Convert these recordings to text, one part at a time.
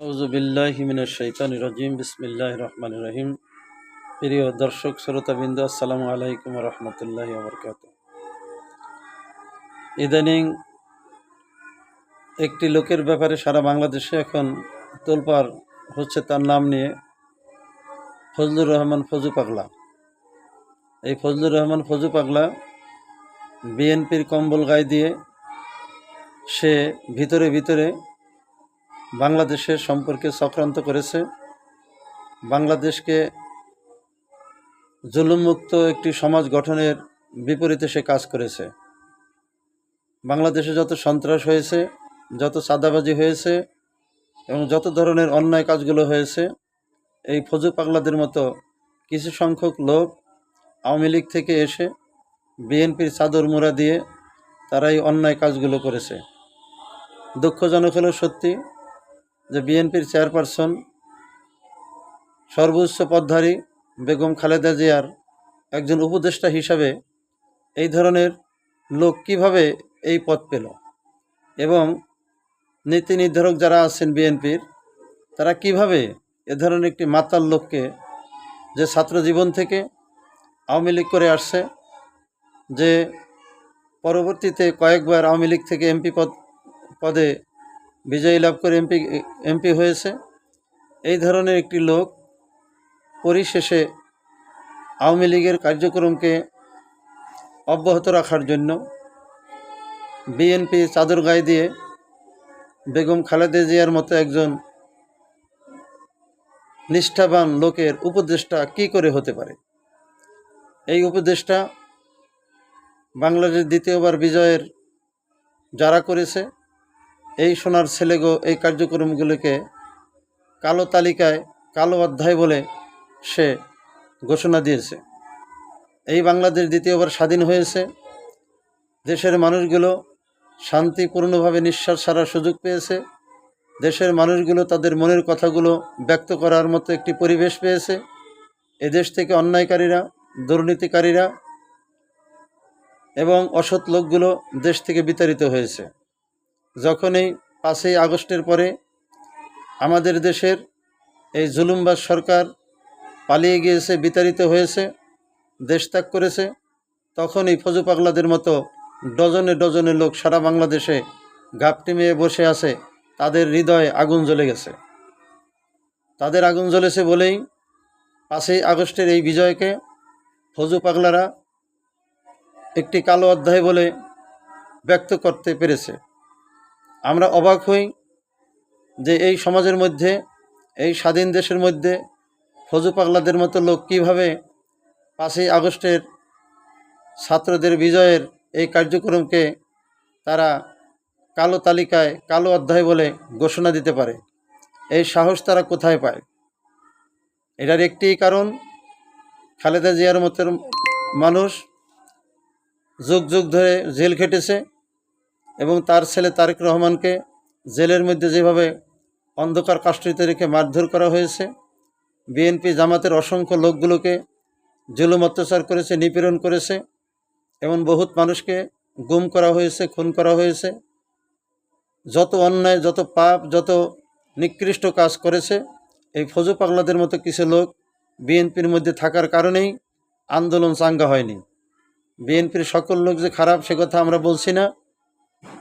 আউযু বিল্লাহি মিনাশ শাইতানির রাজিম বিসমিল্লাহির রহমানির রহিম। প্রিয় দর্শক শ্রোতাবৃন্দ, আসসালামু আলাইকুম ওয়া রাহমাতুল্লাহি ওয়া বারাকাতুহু। ইদানিং একটি লোকের ব্যাপারে সারা বাংলাদেশে এখন তোলপাড় হচ্ছে, তার নাম নিয়ে ফজলুর রহমান ফজু পাগলা। এই ফজলুর রহমান ফজু পাগলা বিএনপির কম্বল গায়ে দিয়ে সে ভিতরে ভিতরে বাংলাদেশের সম্পর্কে চক্রান্ত করেছে। বাংলাদেশকে জুলুমমুক্ত একটি সমাজ গঠনের বিপরীতে সে কাজ করেছে। বাংলাদেশে যত সন্ত্রাস হয়েছে, যত চাঁদাবাজি হয়েছে এবং যত ধরনের অন্যায় কাজগুলো হয়েছে, এই ফজু পাগলাদের মতো কিছু সংখ্যক লোক আওয়ামী লীগ থেকে এসে বিএনপির চাদর মোড়া দিয়ে তারা এই অন্যায় কাজগুলো করেছে। দুঃখজনক হলো সত্যি যে বিএনপির চেয়ারপারসন, সর্বোচ্চ পদধারী বেগম খালেদা জিয়ার একজন উপদেষ্টা হিসাবে এই ধরনের লোক কিভাবে এই পদ পেল, এবং নীতি নির্ধারক যারা আছেন বিএনপির, তারা কিভাবে এ ধরনের একটি মাতাল লোককে, যে ছাত্র জীবন থেকে আওয়ামী লীগ করে আসছে, যে পরবর্তীতে কয়েকবার আওয়ামী লীগ থেকে এমপি পদে বিজয়ী লাভ করে এমপি হয়েছে, এই ধরনের একটি লোক পরিশেষে আওয়ামী লীগের কার্যক্রমকে অব্যাহত রাখার জন্য বিএনপি চাদর গায়ে দিয়ে বেগম খালেদা জিয়ার মতো একজন নিষ্ঠাবান লোকের উপদেষ্টা কি করে হতে পারে? এই উপদেষ্টা বাংলাদেশ দ্বিতীয়বার বিজয়ের যারা করেছে, এই সোনার ছেলেগো এই কার্যক্রমগুলোকে কালো তালিকায়, কালো অধ্যায় বলে সে ঘোষণা দিয়েছে। এই বাংলাদেশ দ্বিতীয়বার স্বাধীন হয়েছে, দেশের মানুষগুলো শান্তিপূর্ণভাবে নিঃশ্বাস ছাড়ার সুযোগ পেয়েছে, দেশের মানুষগুলো তাদের মনের কথাগুলো ব্যক্ত করার মতো একটি পরিবেশ পেয়েছে। এদেশ থেকে অন্যায়কারীরা, দুর্নীতিকারীরা এবং অসৎ লোকগুলো দেশ থেকে বিতাড়িত হয়েছে। যখনই 5ই আগস্টের পরে আমাদের দেশের এই জুলুমবাজ সরকার পালিয়ে গিয়েছে, বিতাড়িত হয়েছে, দেশ ত্যাগ করেছে, তখন এই ফজু পাগলাদের মতো ডজনে ডজনে লোক সারা বাংলাদেশে ঘাপটি মেয়ে বসে আছে। তাদের হৃদয়ে আগুন জ্বলে গেছে। তাদের আগুন জ্বলেছে বলেই 5ই আগস্টের এই বিজয়কে ফজু পাগলারা একটি কালো অধ্যায় বলে ব্যক্ত করতে পেরেছে। আমরা অবাক হই যে এই সমাজের মধ্যে, এই স্বাধীন দেশের মধ্যে ফজু পাগলাদের মতো লোক কীভাবে 5ই আগস্টের ছাত্রদের বিজয়ের এই কার্যক্রমকে তারা কালো তালিকায়, কালো অধ্যায় বলে ঘোষণা দিতে পারে। এই সাহস তারা কোথায় পায়? এটার একটি কারণ, খালেদা জিয়ার মতো মানুষ যুগ যুগ ধরে জেল খেটেছে এবং তার ছেলে তারেক রহমানকে জেলের মধ্যে যেভাবে অন্ধকার কাষ্ঠিতে রেখে মারধর করা হয়েছে, বিএনপি জামাতের অসংখ্য লোকগুলোকে জুলুম অত্যাচার করেছে, নিপীড়ন করেছে, এবং বহুত মানুষকে গুম করা হয়েছে, খুন করা হয়েছে। যত অন্যায়, যত পাপ, যত নিকৃষ্ট কাজ করেছে, এই ফজু পাগলাদের মতো কিছু লোক বিএনপির মধ্যে থাকার কারণেই আন্দোলন চাঙ্গা হয়নি। বিএনপির সকল লোক যে খারাপ সে কথা আমরা বলছি না।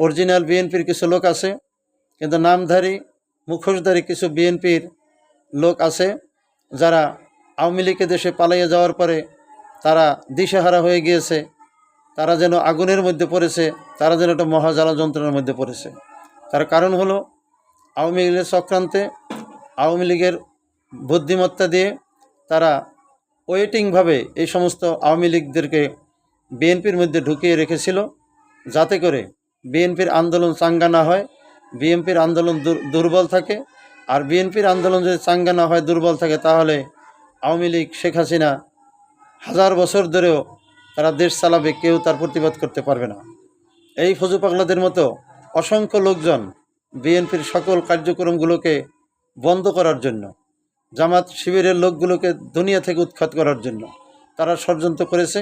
অরিজিনাল বিএনপির কিছু লোক আছে, কিন্তু নামধারী, মুখোশধারী কিছু বিএনপির লোক আছে যারা আওয়ামী লীগের দেশে পালাইয়ে যাওয়ার পরে তারা দিশেহারা হয়ে গিয়েছে। তারা যেন আগুনের মধ্যে পড়েছে, তারা যেন একটা মহাজ্বালা যন্ত্রণার মধ্যে পড়েছে। তার কারণ হলো আওয়ামী লীগের চক্রান্তে, আওয়ামী লীগের বুদ্ধিমত্তা দিয়ে তারা ওয়েটিংভাবে এই সমস্ত আওয়ামী লীগদেরকে বিএনপির মধ্যে ঢুকিয়ে রেখেছিল, যাতে করে বিএনপির আন্দোলন চাঙ্গা না হয়, বিএনপির আন্দোলন দুর্বল থাকে। আর বিএনপির আন্দোলন যদি চাঙ্গা না হয়, দুর্বল থাকে, তাহলে আওয়ামী লীগ, শেখ হাসিনা 1000 বছর ধরেও তারা দেশ চালাবে, কেউ তার প্রতিবাদ করতে পারবে না। এই ফজু পাগলাদের মতো অসংখ্য লোকজন বিএনপির সকল কার্যক্রমগুলোকে বন্ধ করার জন্য, জামাত শিবিরের লোকগুলোকে দুনিয়া থেকে উৎখাত করার জন্য তারা ষড়যন্ত্র করেছে।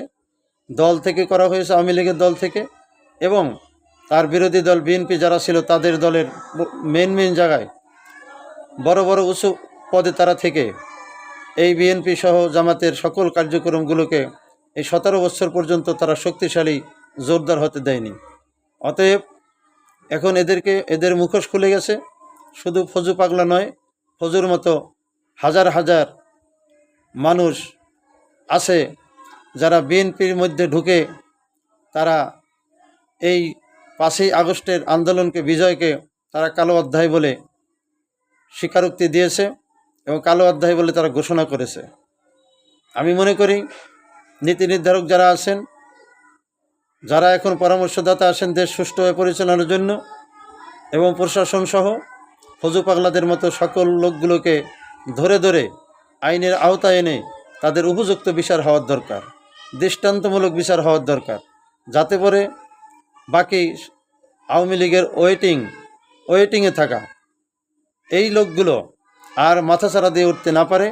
দল থেকে করা হয়েছে, আওয়ামী লীগের দল থেকে, এবং তার বিরোধী দল বিএনপি যারা ছিল তাদের দলের মেন জায়গায় বড় বড় উঁচু পদে তারা থেকে এই বিএনপি সহ জামাতের সকল কার্যক্রমগুলোকে এই 17 বছর পর্যন্ত তারা শক্তিশালী জোরদার হতে দেয়নি। অতএব এখন এদের মুখোশ খুলে গেছে। শুধু ফজু পাগলা নয়, ফজুর মতো হাজার হাজার মানুষ আছে যারা বিএনপির মধ্যে ঢুকে তারা এই 5ই আগস্টের আন্দোলনকে, বিজয়কে তারা কালো অধ্যায় বলে স্বীকারোক্তি দিয়েছে এবং কালো অধ্যায় বলে তারা ঘোষণা করেছে। আমি মনে করি নীতি নির্ধারক যারা আছেন, যারা এখন পরামর্শদাতা আছেন দেশ সুষ্ঠুভাবে পরিচালনার জন্য, এবং প্রশাসন সহ ফজু পাগলাদের মতো সকল লোকগুলোকে ধরে ধরে আইনের আওতায় এনে তাদের উপযুক্ত বিচার হওয়ার দরকার, দৃষ্টান্তমূলক বিচার হওয়ার দরকার, যাতে করে বাকি আওয়ামী লীগের ওয়েটিংয়ে থাকা এই লোকগুলো আর মাথাচাড়া দিয়ে উঠতে না পারে।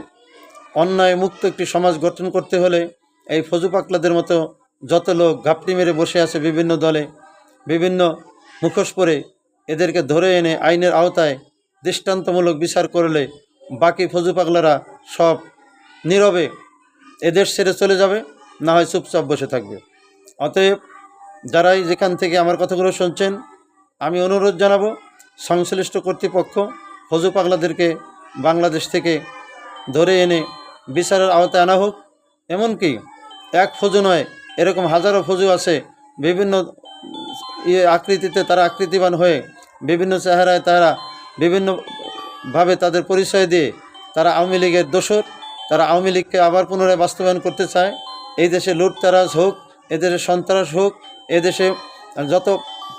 অন্যায় মুক্ত একটি সমাজ গঠন করতে হলে এই ফজু পাগলাদের মতো যত লোক ঘাপটি মেরে বসে আছে বিভিন্ন দলে, বিভিন্ন মুখোশ পরে, এদেরকে ধরে এনে আইনের আওতায় দৃষ্টান্তমূলক বিচার করলে বাকি ফজু পাগলারা সব নীরবে এদেশ ছেড়ে চলে যাবে, না হয় চুপচাপ বসে থাকবে। অতএব যারাই যেখান থেকে আমার কথাগুলো শুনছেন, আমি অনুরোধ জানাবো সংশ্লিষ্ট কর্তৃপক্ষ ফজু পাগলাদেরকে বাংলাদেশ থেকে ধরে এনে বিচারের আওতায় আনা হোক। এমনকি এক ফজু নয়, এরকম হাজারো ফজু আছে বিভিন্ন আকৃতিতে, তারা আকৃতিবান হয়ে বিভিন্ন চেহারায় তারা বিভিন্নভাবে তাদের পরিচয় দিয়ে তারা আওয়ামী লীগের দোসর, তারা আওয়ামী লীগকে আবার পুনরায় বাস্তবায়ন করতে চায়। এই দেশে লুটতারাজ হোক, এদেশে সন্ত্রাস হোক, এদেশে যত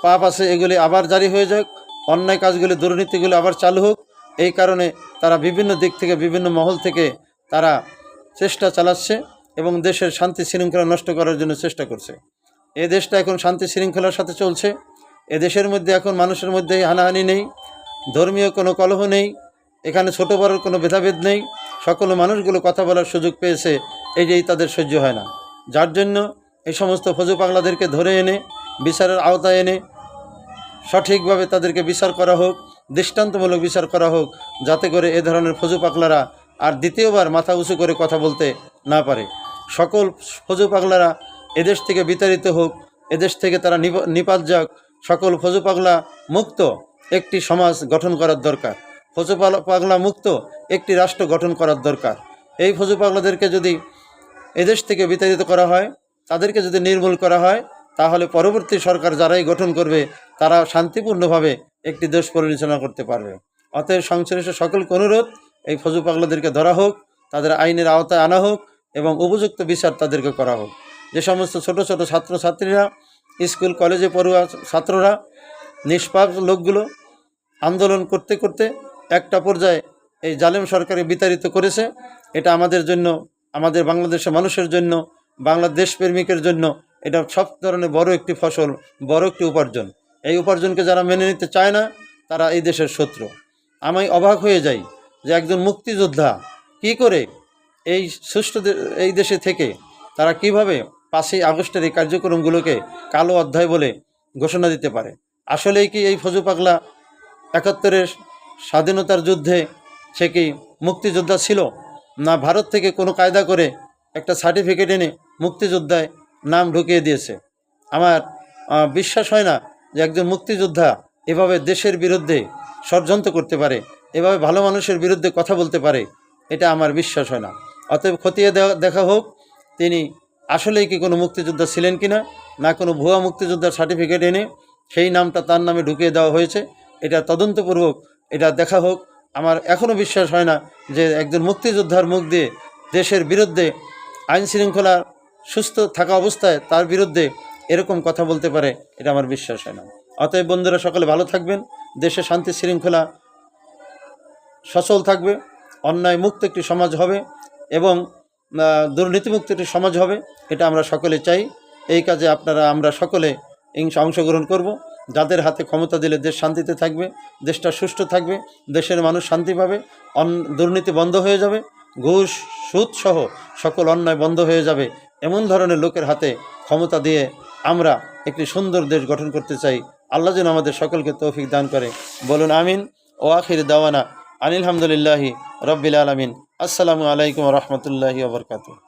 পাপ আছে এগুলি আবার জারি হয়ে যাক, অন্যায় কাজগুলি, দুর্নীতিগুলি আবার চালু হোক। এই কারণে তারা বিভিন্ন দিক থেকে, বিভিন্ন মহল থেকে তারা চেষ্টা চালাচ্ছে এবং দেশের শান্তি শৃঙ্খলা নষ্ট করার জন্য চেষ্টা করছে। এ দেশটা এখন শান্তি শৃঙ্খলার সাথে চলছে। এ দেশের মধ্যে এখন মানুষের মধ্যে হানাহানি নেই, ধর্মীয় কোনো কলহ নেই, এখানে ছোটো বড়োর কোনো ভেদাভেদ নেই। সকল মানুষগুলো কথা বলার সুযোগ পেয়েছে, এই তাদের সহ্য হয় না। যার জন্য এই সমস্ত ফজু পাগলাদেরকে ধরে এনে বিচারের আওতায় এনে সঠিকভাবে তাদেরকে বিচার করা হোক, দৃষ্টান্তমূলক বিচার করা হোক, যাতে করে এ ধরনের ফজু পাগলারা আর দ্বিতীয়বার মাথা উঁচু করে কথা বলতে না পারে। সকল ফজু পাগলারা এদেশ থেকে বিতাড়িত হোক, এদেশ থেকে তারা নিপাত যাক। সকল ফজু পাগলা মুক্ত একটি সমাজ গঠন করার দরকার, ফজু পাগলা মুক্ত একটি রাষ্ট্র গঠন করার দরকার। এই ফজু পাগলাদেরকে যদি এদেশ থেকে বিতাড়িত করা হয়, তাদেরকে যদি নির্মূল করা হয়, তাহলে পরবর্তী সরকার যারাই গঠন করবে তারা শান্তিপূর্ণভাবে একটি দেশ পরিচালনা করতে পারবে। অতএব সংশ্লিষ্ট সকলকে অনুরোধ, এই ফজু পাগলাদেরকে ধরা হোক, তাদের আইনের আওতায় আনা হোক এবং উপযুক্ত বিচার তাদেরকে করা হোক। যে সমস্ত ছোট ছোট ছাত্রছাত্রীরা, স্কুল কলেজে পড়ুয়া ছাত্ররা, নিষ্পাপ লোকগুলো আন্দোলন করতে করতে একটা পর্যায়ে এই জালেম সরকারে বিতাড়িত করেছে, এটা আমাদের জন্য, আমাদের বাংলাদেশের মানুষের জন্য, বাংলাদেশ প্রেমিকের জন্য এটা সব ধরনের বড় একটি ফসল, বড় একটি উপার্জন। এই উপার্জনকে যারা মেনে নিতে চায় না, তারা এই দেশের শত্রু। আমি অবাক হয়ে যাই যে একজন মুক্তিযোদ্ধা কি করে এই সুষ্ঠু এই দেশে থেকে তারা কিভাবে 5ই আগস্টের এই কার্যক্রমগুলোকে কালো অধ্যায় বলে ঘোষণা দিতে পারে। আসলেই কি এই ফজু পাগলা 71-এর স্বাধীনতার যুদ্ধে সে কি মুক্তিযোদ্ধা ছিল, না ভারত থেকে কোনো কায়দা করে একটা সার্টিফিকেট এনে মুক্তিযোদ্ধায় নাম ঢুকিয়ে দিয়েছে? আমার বিশ্বাস হয় না যে একজন মুক্তিযোদ্ধা এভাবে দেশের বিরুদ্ধে ষড়যন্ত্র করতে পারে, এভাবে ভালো মানুষের বিরুদ্ধে কথা বলতে পারে, এটা আমার বিশ্বাস হয় না। অতএব খতিয়ে দেখা হোক তিনি আসলেই কি কোনো মুক্তিযোদ্ধা ছিলেন কিনা, না কোনো ভুয়া মুক্তিযোদ্ধার সার্টিফিকেট এনে সেই নামটা তার নামে ঢুকিয়ে দেওয়া হয়েছে, এটা তদন্তপূর্বক এটা দেখা হোক। আমার এখনও বিশ্বাস হয় না যে একজন মুক্তিযোদ্ধার মুখ দিয়ে দেশের বিরুদ্ধে, আইন শৃঙ্খলা সুস্থ থাকা অবস্থায় তার বিরুদ্ধে এরকম কথা বলতে পারে, এটা আমার বিশ্বাস হয় না। অতএব বন্ধুরা, সকলে ভালো থাকবেন, দেশে শান্তি শৃঙ্খলা সচল থাকবে, অন্যায় মুক্ত একটি সমাজ হবে এবং দুর্নীতিমুক্ত একটি সমাজ হবে, এটা আমরা সকলে চাই। এই কাজে আমরা সকলে অংশগ্রহণ করব। যাদের হাতে ক্ষমতা দিলে দেশ শান্তিতে থাকবে, দেশটা সুষ্ঠু থাকবে, দেশের মানুষ শান্তি পাবে, দুর্নীতি বন্ধ হয়ে যাবে, ঘুষ সুদ সহ সকল অন্যায় বন্ধ হয়ে যাবে। এমন ধরনের লোকের হাতে ক্ষমতা দিয়ে আমরা একটি সুন্দর দেশ গঠন করতে চাই। আল্লাহ যেন আমাদের সকলকে তৌফিক দান করে। বলুন আমিন। ও আখির দাওয়ানা আলহামদুলিল্লাহি রব্বিল আলামিন। আসসালামু আলাইকুম ওয়া রাহমাতুল্লাহি ওয়া বারাকাতুহু।